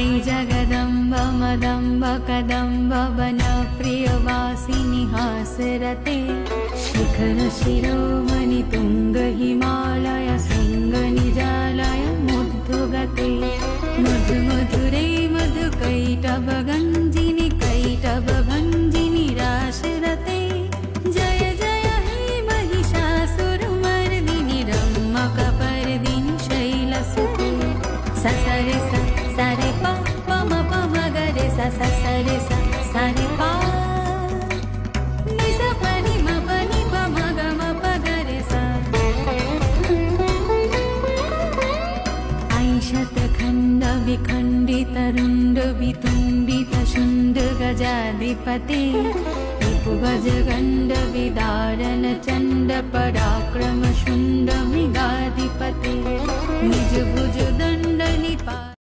I जगदम्ब मदम्ब कदम्ब वन प्रियवासिनि हासरते शिखर शिरोमणि तुंग हिमालय सिंह निजालय मुद्दुगते मधु मधुरे मधु कैटभ गंजिनि कैटभ भंजिनि राशरते जय जय हे महिषासुरमर्दिनि रम्मकपर्दिनि शैलसुते ससरे सरे प म गरे ससरे सरे प नि स पनि म पनि प म ग म प गरे स ऐ शतखण्ड विखण्डित रुण्ड वितुण्डित शुण्ड गजाधिपते रिपुगज गण्ड विदारण चण्ड पराक्रम शुण्ड मृगाधिपते निज भुज दण्ड निपा